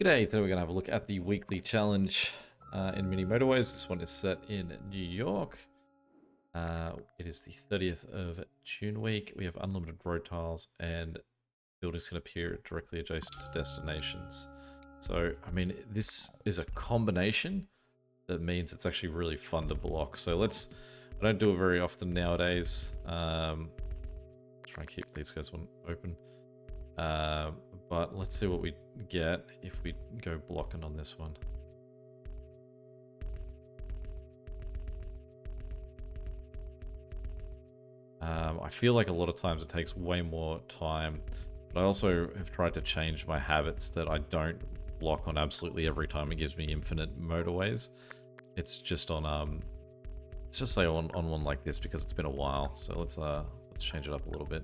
G'day, today we're going to have a look at the weekly challenge in Mini Motorways. This one is set in New York. It is the 30th of June week. We have unlimited road tiles and buildings can appear directly adjacent to destinations. So, I mean, this is a combination that means it's actually really fun to block. So I don't do it very often nowadays. Try and keep these guys open. But let's see what we get if we go blocking on this one. I feel like a lot of times it takes way more time, but I also have tried to change my habits that I don't block on absolutely every time it gives me infinite motorways. It's just on let's just say on one like this because it's been a while. So let's change it up a little bit.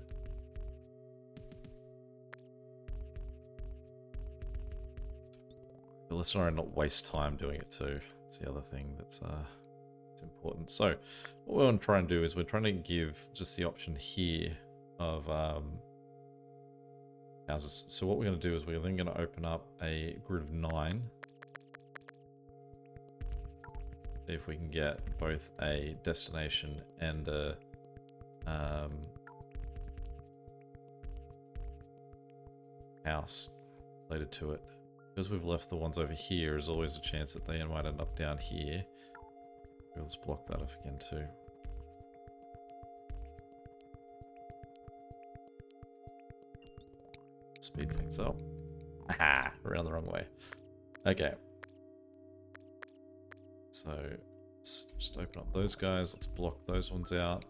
But let's try and not waste time doing it too. It's the other thing that's it's important. So what we're going to try and do is we're trying to give just the option here of houses. So what we're going to do is we're then going to open up a grid of 9. See if we can get both a destination and a house related to it. Because we've left the ones over here, there's always a chance that they might end up down here. Let's block that off again too. Speed things up. Aha! Around the wrong way. Okay. So let's just open up those guys. Let's block those ones out.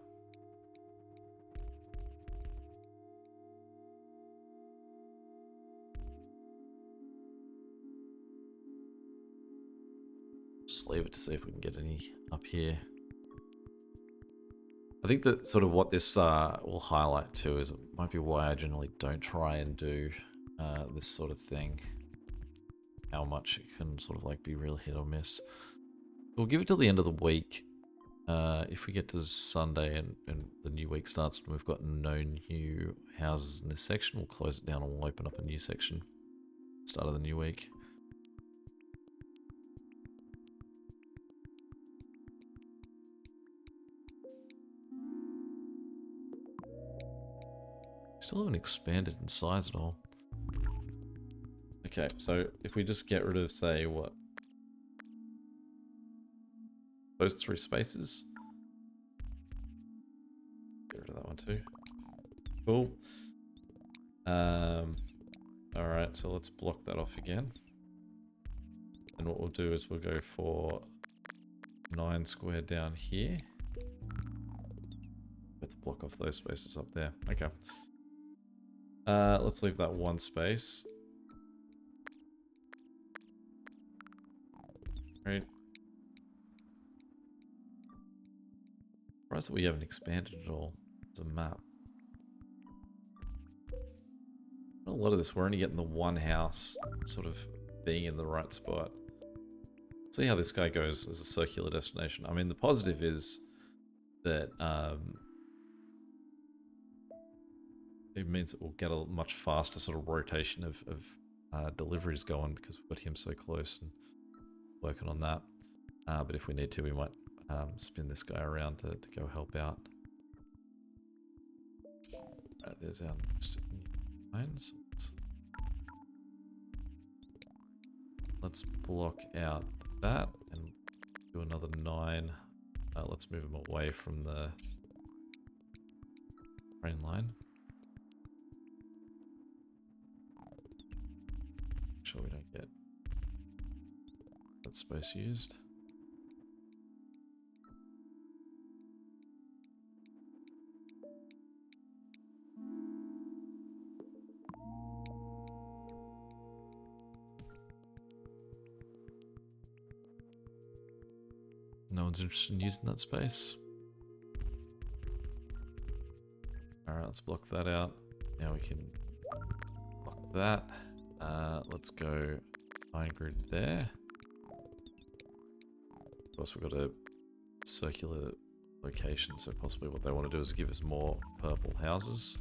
Just leave it to see if we can get any up here. I think that sort of what this will highlight too is it might be why I generally don't try and do this sort of thing. How much it can sort of like be real hit or miss. We'll give it till the end of the week. If we get to Sunday and the new week starts and we've got no new houses in this section, we'll close it down and we'll open up a new section. Start of the new week. Still haven't expanded in size at all. Okay, so if we just get rid of, say, what? Those 3 spaces. Get rid of that one too. Cool. Alright, so let's block that off again. And what we'll do is we'll go for 9 square down here. Have to block off those spaces up there. Okay. Let's leave that 1 space. Right. Surprised that we haven't expanded at all as a map. A lot of this, we're only getting the 1 house sort of being in the right spot. See how this guy goes as a circular destination. I mean, the positive is that it means that we'll get a much faster sort of rotation of deliveries going because we've got him so close and working on that. But if we need to, we might spin this guy around to go help out. Right, there's our next line. So let's block out that and do another 9. Let's move them away from the train line. Make sure we don't get that space used. No one's interested in using that space. Alright, let's block that out. Now we can block that. Let's go 9 grid there. Of course, we've got a circular location, so possibly what they want to do is give us more purple houses.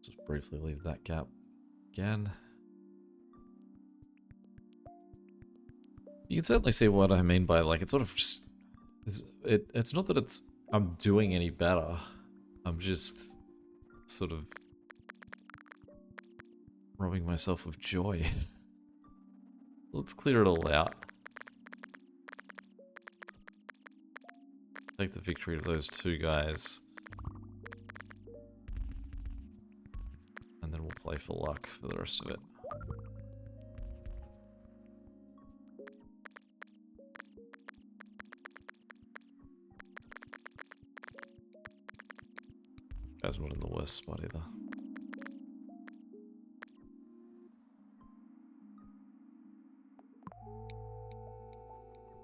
Just briefly leave that gap again. You can certainly see what I mean by, like, it's sort of just... It's not that I'm doing any better. I'm just sort of robbing myself of joy. Let's clear it all out. Take the victory to those two guys. And then we'll play for luck for the rest of it. Guys, not in the worst spot either.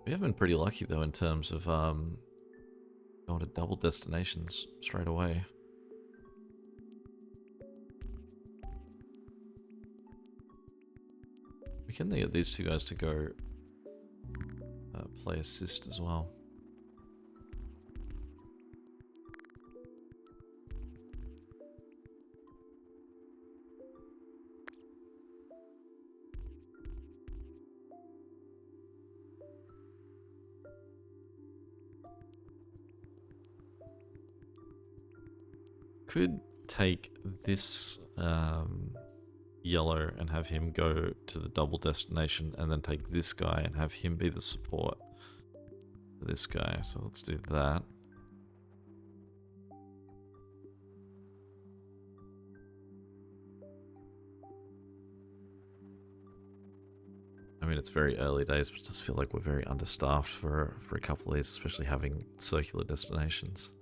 We have been pretty lucky though in terms of going to double destinations straight away. We can get these two guys to go play assist as well. Could take this yellow and have him go to the double destination, and then take this guy and have him be the support for this guy. So let's do that. I mean, it's very early days, but it does feel like we're very understaffed for a couple of these, especially having circular destinations.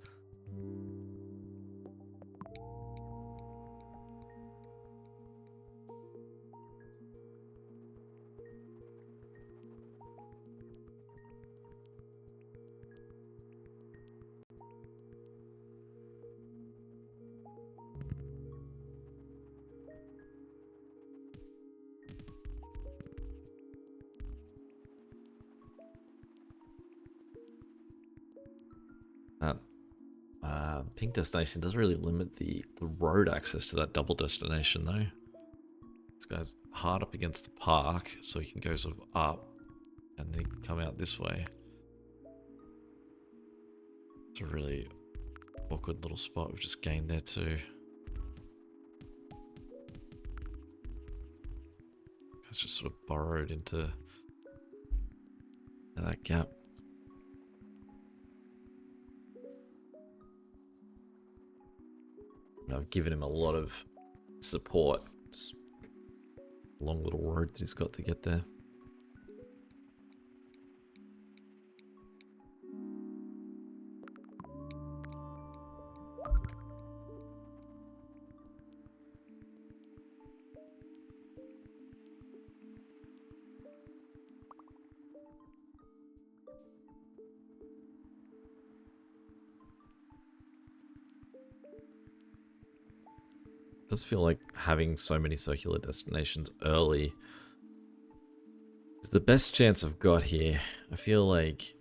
Pink destination doesn't really limit the road access to that double destination though. This guy's hard up against the park, so he can go sort of up and then he can come out this way. It's a really awkward little spot we've just gained there too. It's just sort of burrowed into that gap. And I've given him a lot of support. Just a long little road that he's got to get there. It does feel like having so many circular destinations early is the best chance I've got here. I feel like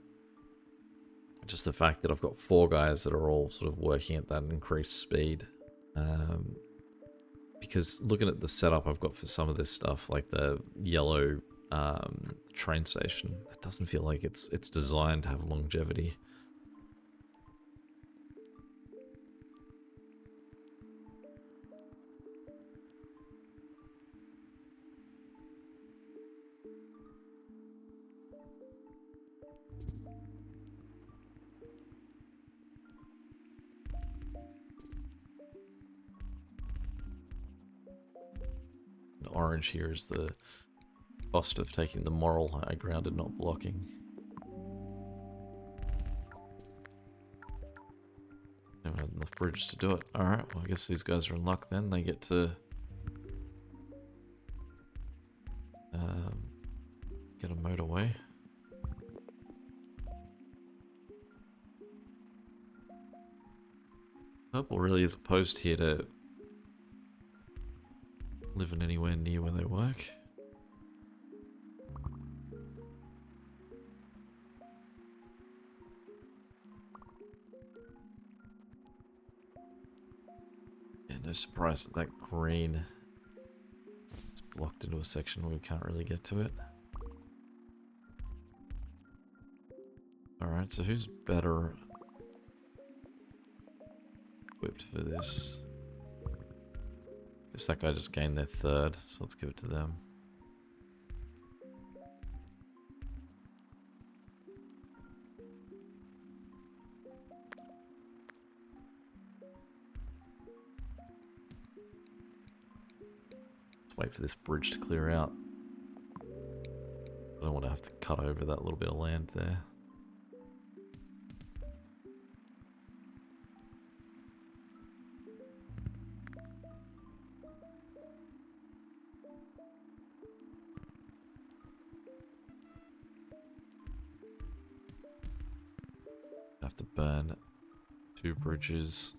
just the fact that I've got 4 guys that are all sort of working at that increased speed. Because looking at the setup I've got for some of this stuff, like the yellow train station, it doesn't feel like it's designed to have longevity. Orange here is the cost of taking the moral high ground and not blocking. Never had enough bridge to do it. Alright, well I guess these guys are in luck then. They get to get a motorway. Purple really is opposed here to living anywhere near where they work. Yeah, no surprised that that green is blocked into a section where we can't really get to it. Alright, so who's better equipped for this? Guess that guy just gained their third, so let's give it to them. Let's wait for this bridge to clear out. I don't want to have to cut over that little bit of land there. Have to burn 2 bridges.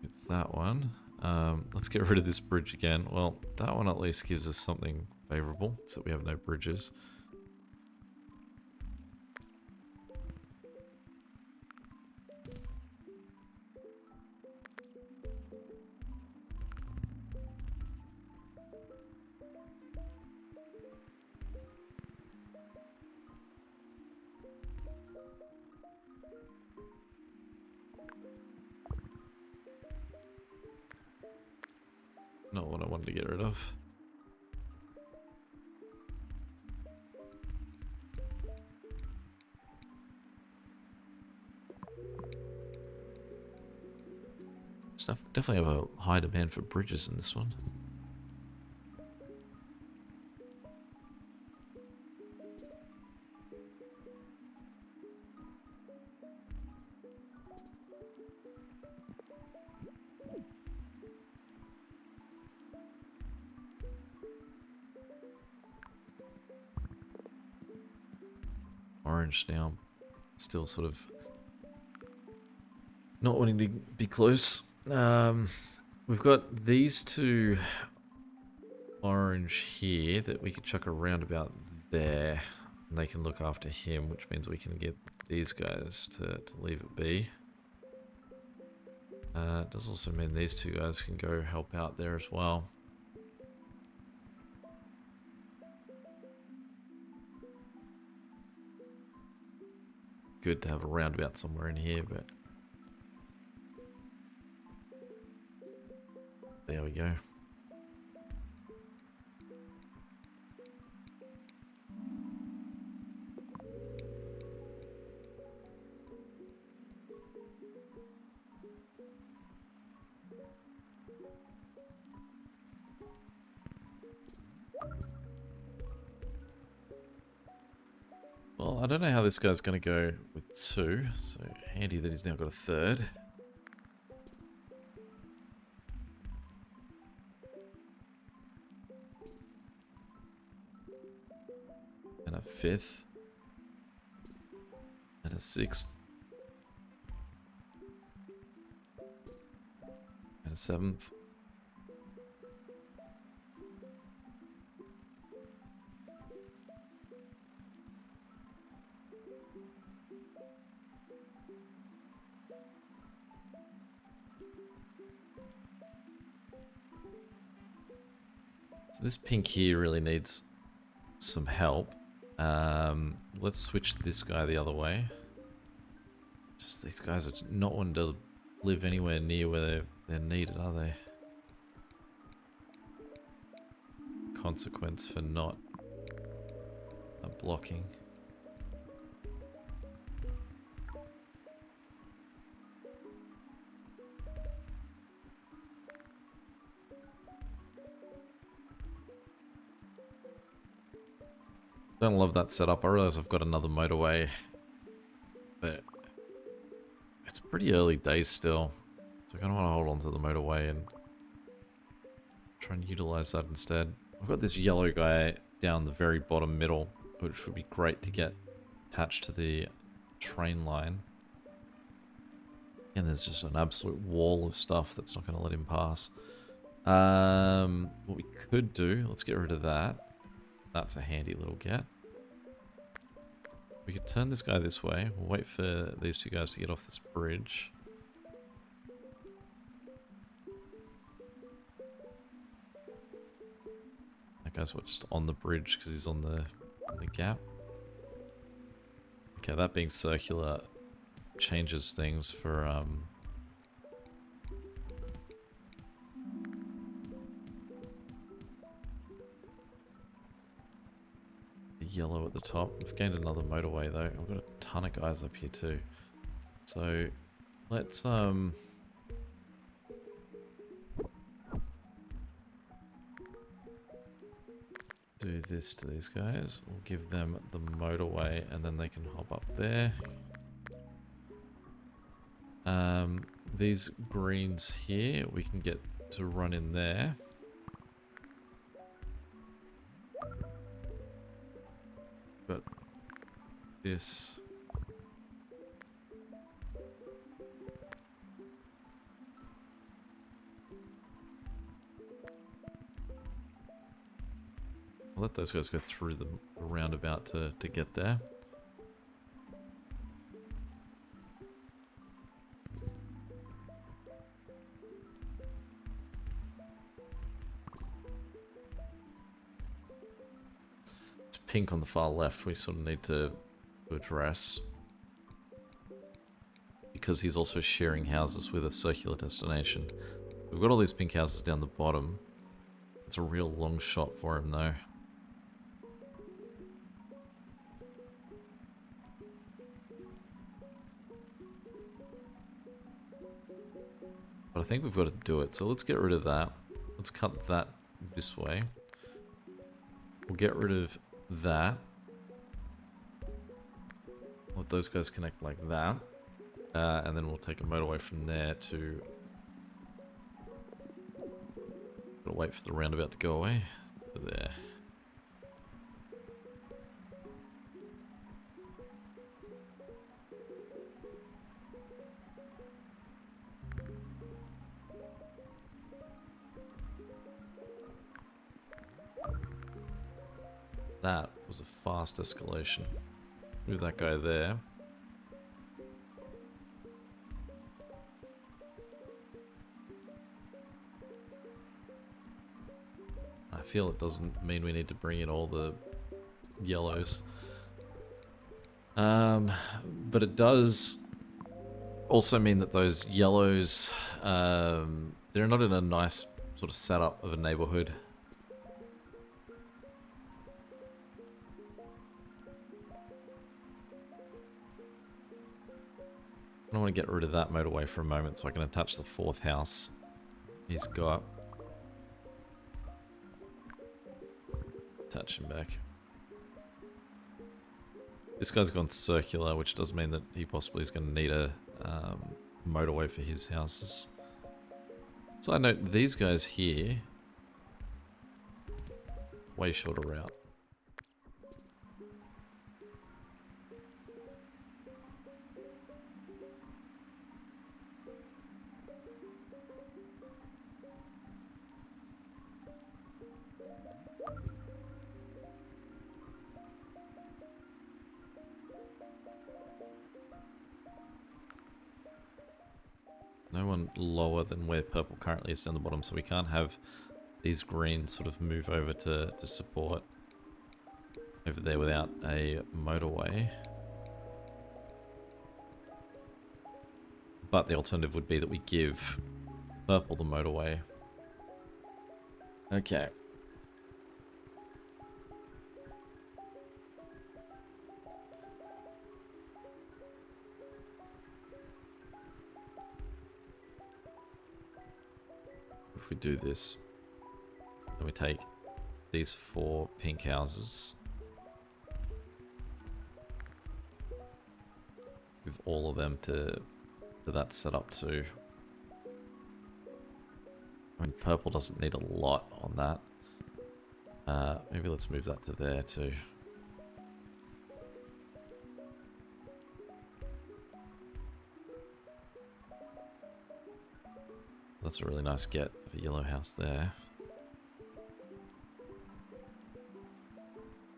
With that one. Let's get rid of this bridge again. Well, that one at least gives us something favorable, so we have no bridges. Not what I wanted to get rid of. Definitely have a high demand for bridges in this one. Orange now, still sort of not wanting to be close. We've got these 2 orange here that we could chuck around about there, and they can look after him, which means we can get these guys to leave it be. It does also mean these 2 guys can go help out there as well. Good to have a roundabout somewhere in here, but there we go. Well, I don't know how this guy's going to go with 2, so handy that he's now got a third. And a 5th. And a 6th. And a 7th. So this pink here really needs some help. Let's switch this guy the other way. Just these guys are not wanting to live anywhere near where they're needed, are they? Consequence for not blocking. Don't love that setup. I realize I've got another motorway, but it's pretty early days still, so I kind of want to hold on to the motorway and try and utilize that instead. I've got this yellow guy down the very bottom middle, which would be great to get attached to the train line. And there's just an absolute wall of stuff that's not going to let him pass. What we could do, let's get rid of that. That's a handy little get. We could turn this guy this way. We'll wait for these two guys to get off this bridge. That guy's what, just on the bridge because he's on the gap. Okay, that being circular changes things for the yellow at the top. We've gained another motorway though. I've got a ton of guys up here too. So let's do this to these guys. We'll give them the motorway and then they can hop up there. These greens here, we can get to run in there. But this... I'll let those guys go through the roundabout to get there. It's pink on the far left, we sort of need to address. Because he's also sharing houses with a circular destination. We've got all these pink houses down the bottom. It's a real long shot for him though. But I think we've got to do it. So let's get rid of that. Let's cut that this way. We'll get rid of that. Let those guys connect like that. And then we'll take a motorway from there to... Gotta wait for the roundabout to go away. To there. That was a fast escalation. Move that guy there. I feel it doesn't mean we need to bring in all the yellows. But it does also mean that those yellows, they're not in a nice sort of setup of a neighborhood. I want to get rid of that motorway for a moment so I can attach the fourth house he's got. Attach him back. This guy's gone circular, which does mean that he possibly is going to need a motorway for his houses. So I note these guys here, way shorter route. No one lower than where purple currently is down the bottom, so we can't have these greens sort of move over to support over there without a motorway. But the alternative would be that we give purple the motorway. Okay. If we do this, then we take these 4 pink houses with all of them to that setup too. I mean, purple doesn't need a lot on that. Maybe let's move that to there too. That's a really nice get of a yellow house there.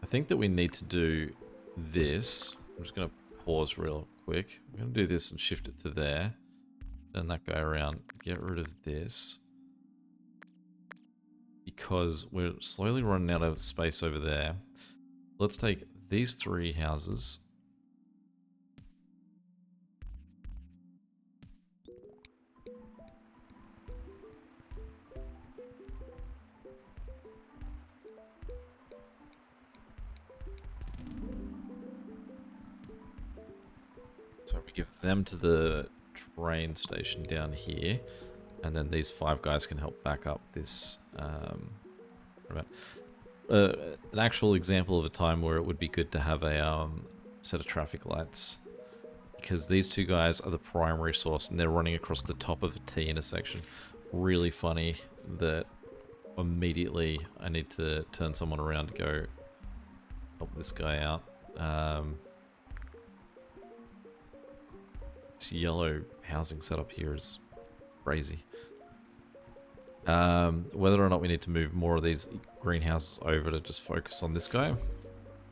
I think that we need to do this I'm just going to pause real quick. I'm going to do this and shift it to there. Turn that guy around. Get rid of this. Because we're slowly running out of space over there. Let's take these 3 houses. So we give them to the train station down here. And then these 5 guys can help back up this... an actual example of a time where it would be good to have a set of traffic lights, because these 2 guys are the primary source and they're running across the top of a T intersection. Really funny that immediately I need to turn someone around to go help this guy out. This yellow housing setup here is crazy. Whether or not we need to move more of these greenhouses over to just focus on this guy,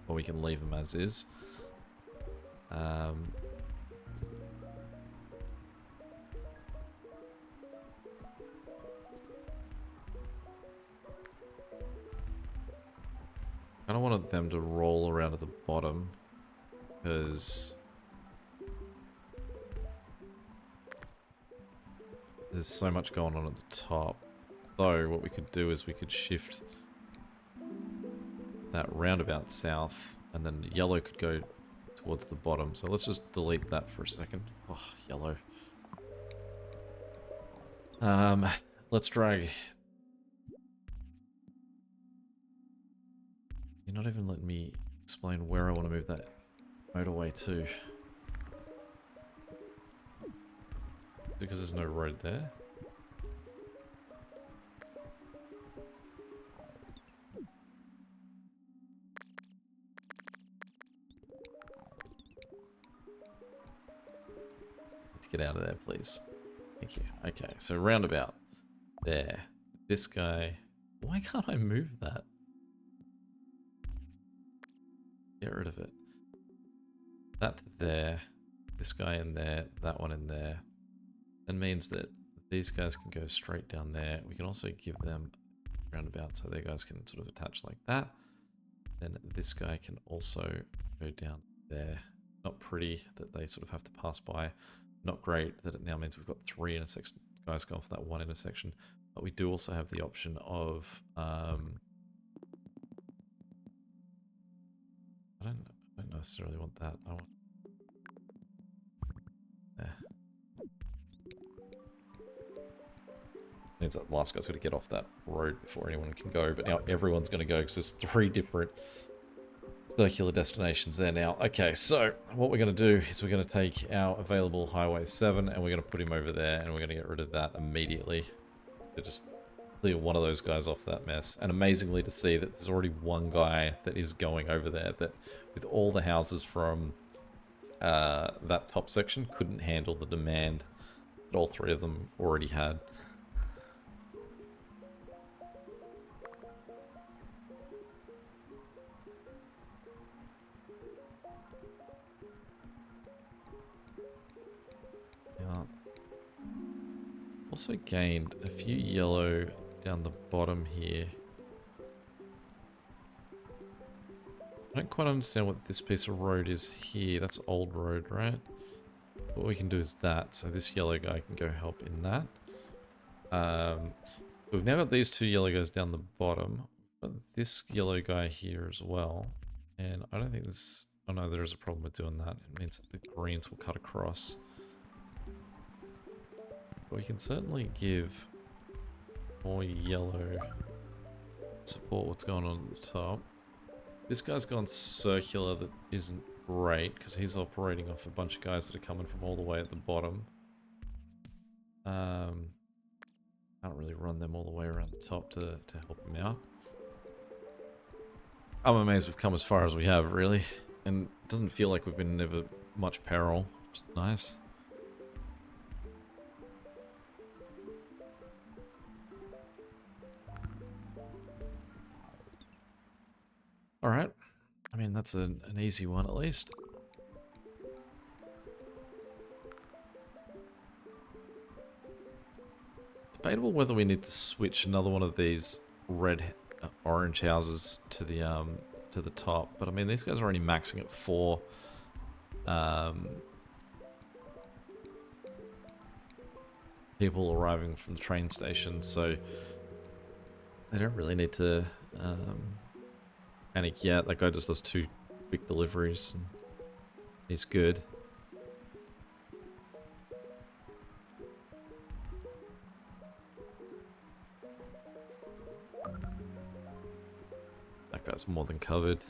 or we can leave them as is. I kind of wanted them to roll around at the bottom, because there's so much going on at the top. So what we could do is we could shift that roundabout south, and then yellow could go towards the bottom. So let's just delete that for a second. Oh, yellow. Let's drag... You're not even letting me explain where I want to move that motorway to. Because there's no road there. Get out of there, please. Thank you. Okay, so roundabout. There. This guy... Why can't I move that? Get rid of it. That there. This guy in there. That one in there. That means that these guys can go straight down there. We can also give them roundabout so their guys can sort of attach like that. Then this guy can also go down there. Not pretty that they sort of have to pass by. Not great that it now means we've got 3 intersections, guys going for that 1 intersection. But we do also have the option of... I don't necessarily want that. I want... There. Means that the last guy's got to get off that road before anyone can go. But now everyone's going to go because there's 3 different circular destinations there now. Okay, so what we're going to do is we're going to take our available Highway 7 and we're going to put him over there, and we're going to get rid of that immediately to just clear one of those guys off that mess. And amazingly to see that there's already 1 guy that is going over there that with all the houses from that top section couldn't handle the demand that all 3 of them already had. Also gained a few yellow down the bottom here. I don't quite understand what this piece of road is here. That's old road, right? What we can do is that. So this yellow guy can go help in that. We've now got these 2 yellow guys down the bottom. But this yellow guy here as well. And I don't think this... Oh no, there is a problem with doing that. It means that the greens will cut across. But we can certainly give more yellow support what's going on at the top. This guy's gone circular that isn't great because he's operating off a bunch of guys that are coming from all the way at the bottom. Can't really run them all the way around the top to help him out. I'm amazed we've come as far as we have, really. And it doesn't feel like we've been in ever much peril, which is nice. Alright. I mean, that's an easy one at least. Debatable whether we need to switch another one of these orange houses to the top. But I mean, these guys are only maxing at 4. People arriving from the train station, so they don't really need to panic yet. That guy just does 2 quick deliveries, and he's good. That guy's more than covered.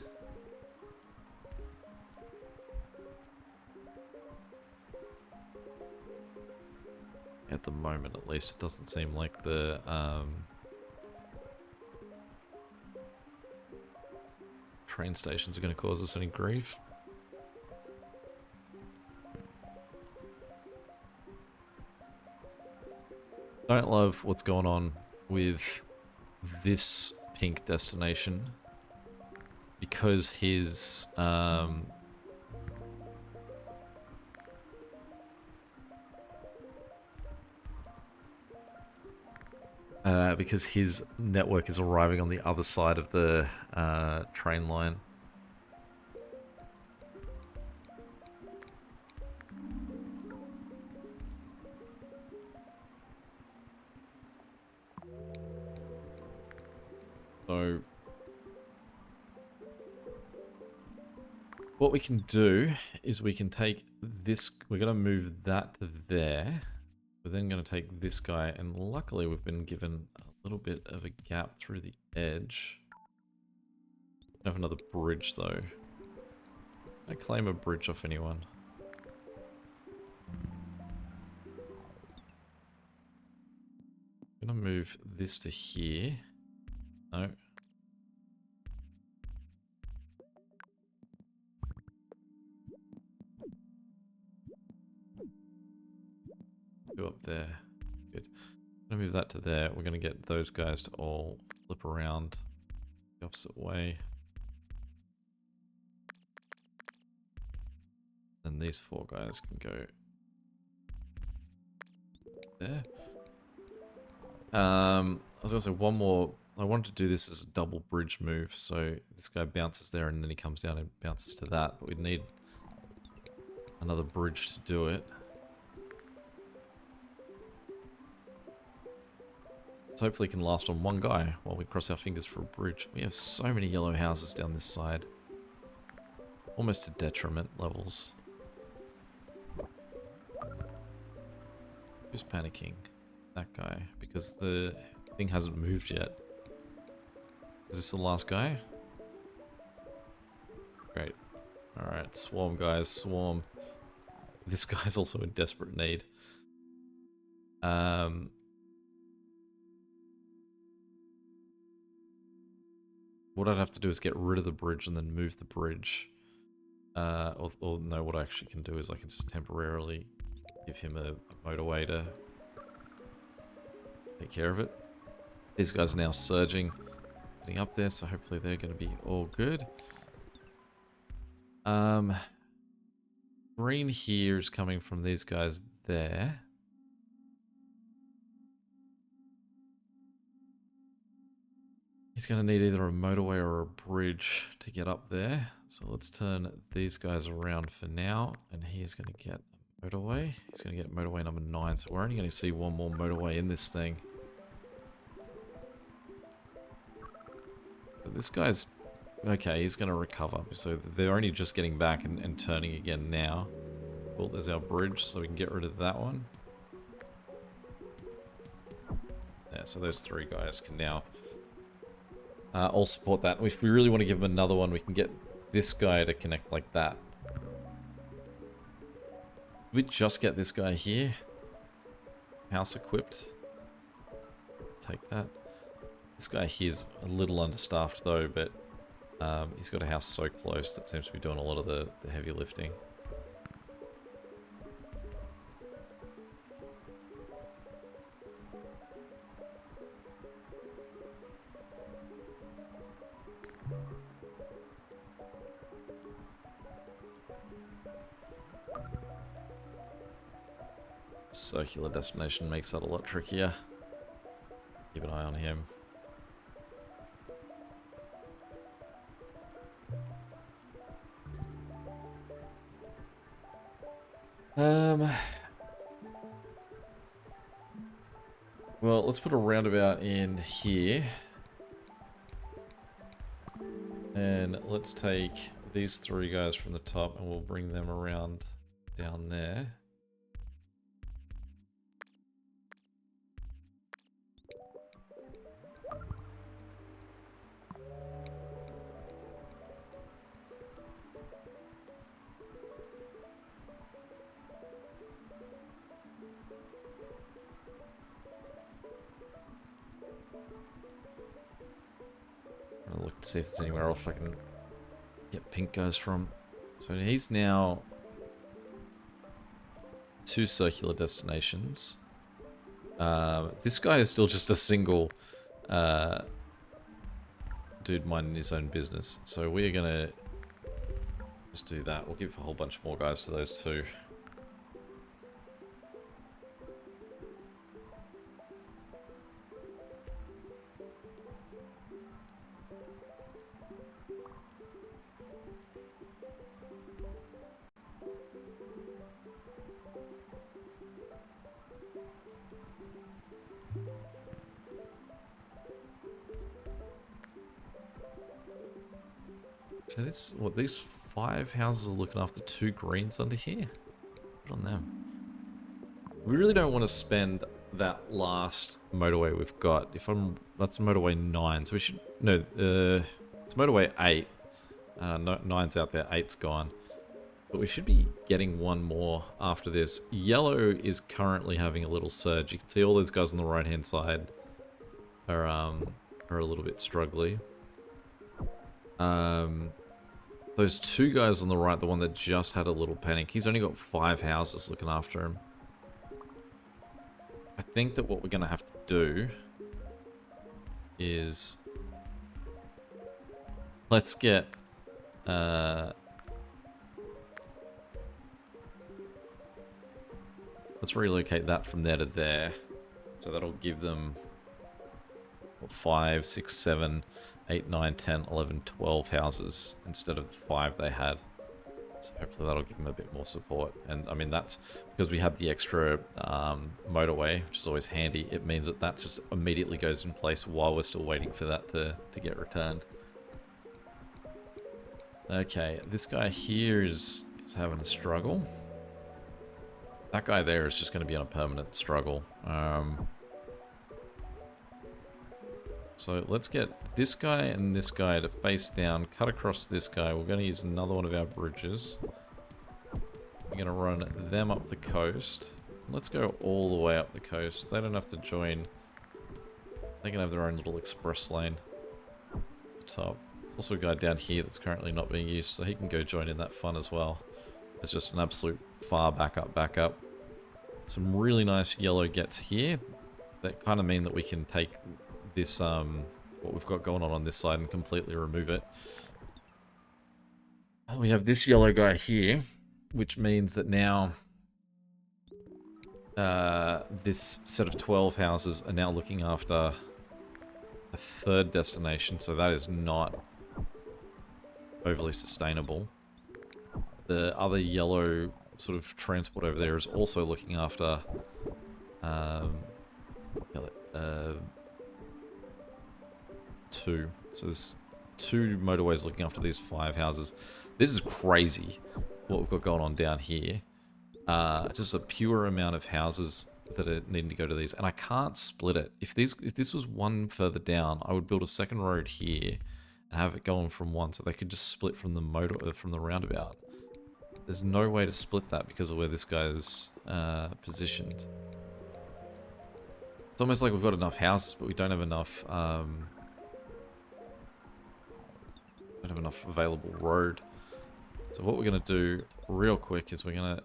At the moment, at least, it doesn't seem like the train stations are going to cause us any grief. Don't love what's going on with this pink destination because his network is arriving on the other side of the train line. So what we can do is we can take this, we're going to move that to there. We're then going to take this guy, and luckily we've been given a little bit of a gap through the edge. I have another bridge though. Can I claim a bridge off anyone? I'm going to move this to here. No. Go up there. Good. I'm going to move that to there. We're going to get those guys to all flip around the opposite way. And these 4 guys can go there. I was going to say one more. I wanted to do this as a double bridge move, so this guy bounces there and then he comes down and bounces to that, but we'd need another bridge to do it. So hopefully it can last on one guy while we cross our fingers for a bridge. We have so many yellow houses down this side. Almost to detriment levels. Who's panicking? That guy. Because the thing hasn't moved yet. Is this the last guy? Great. Alright, swarm guys, swarm. This guy's also in desperate need. What I'd have to do is get rid of the bridge and then move the bridge. Or no, what I actually can do is I can just temporarily give him a motorway to take care of it. These guys are now surging, getting up there, so hopefully they're going to be all good. Green here is coming from these guys there. He's going to need either a motorway or a bridge to get up there. So let's turn these guys around for now. And he is going to get a motorway. He's going to get motorway number 9. So we're only going to see one more motorway in this thing. But this guy's... okay, he's going to recover. So they're only just getting back and turning again now. Well, there's our bridge, so we can get rid of that one. Yeah, so those 3 guys can now... all support that. If we really want to give him another one, we can get this guy to connect like that. We just get this guy here. House equipped. Take that. This guy here's a little understaffed though, but he's got a house so close that seems to be doing a lot of the heavy lifting. Circular destination makes that a lot trickier. Keep an eye on him. Well, let's put a roundabout in here. And let's take these 3 guys from the top and we'll bring them around down there. I'll look to see if there's anywhere else I can get pink guys from. So he's now 2 circular destinations. This guy is still just a single dude minding his own business. So we're gonna just do that. We'll give a whole bunch more guys to those 2. So this, what, these 5 houses are looking after 2 greens under here? Good on them. We really don't want to spend that last motorway we've got. That's motorway 9, so we should, no, it's motorway 8. No, 9's out there, 8's gone. But we should be getting one more after this. Yellow is currently having a little surge. You can see all those guys on the right-hand side are a little bit struggly. Those 2 guys on the right, the one that just had a little panic, he's only got 5 houses looking after him. I think that what we're going to have to do is let's get let's relocate that from there to there. So that'll give them what, 5, 6, 7, 8, 9, 10, 11, 12 houses instead of the 5 they had. So hopefully that'll give them a bit more support. And I mean, that's because we had the extra motorway, which is always handy. It means that that just immediately goes in place while we're still waiting for that to get returned. Okay, this guy here is having a struggle. That guy there is just going to be on a permanent struggle. So let's get this guy and this guy to face down, cut across this guy. We're going to use another one of our bridges. We're going to run them up the coast. Let's go all the way up the coast. They don't have to join. They can have their own little express lane at the top. There's also a guy down here that's currently not being used, so he can go join in that fun as well. It's just an absolute far backup. Some really nice yellow gets here that kind of mean that we can take this, what we've got going on this side and completely remove it. We have this yellow guy here, which means that now this set of 12 houses are now looking after a 3rd destination, so that is not overly sustainable. The other yellow sort of transport over there is also looking after 2. So there's 2 motorways looking after these 5 houses. This is crazy what we've got going on down here. Just a pure amount of houses that are needing to go to these, and I can't split it. If this was one further down, I would build a 2nd road here and have it going from one, so they could just split from the roundabout. There's no way to split that because of where this guy's positioned. It's almost like we've got enough houses, but we don't have enough available road. So what we're going to do real quick is we're going to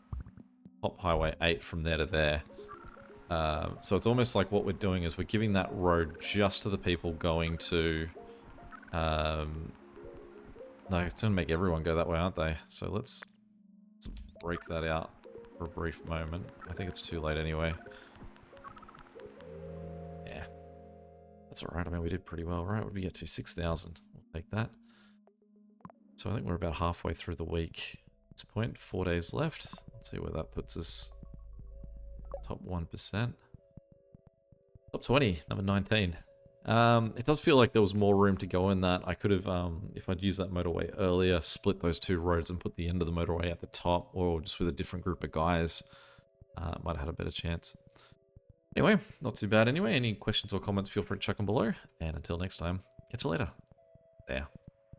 pop Highway 8 from there to there. So it's almost like what we're doing is we're giving that road just to the people going to... no, it's going to make everyone go that way, aren't they? So let's break that out for a brief moment. I think it's too late anyway. Yeah. That's alright. I mean, we did pretty well, right? What did we get to? 6,000. We'll take that. So I think we're about halfway through the week at this point. 4 days left. Let's see where that puts us. Top 1%. Top 20, number 19. It does feel like there was more room to go in that. I could have, if I'd used that motorway earlier, split those two roads and put the end of the motorway at the top, or just with a different group of guys, might have had a better chance. Anyway, not too bad anyway. Any questions or comments, feel free to chuck them below. And until next time, catch you later. There.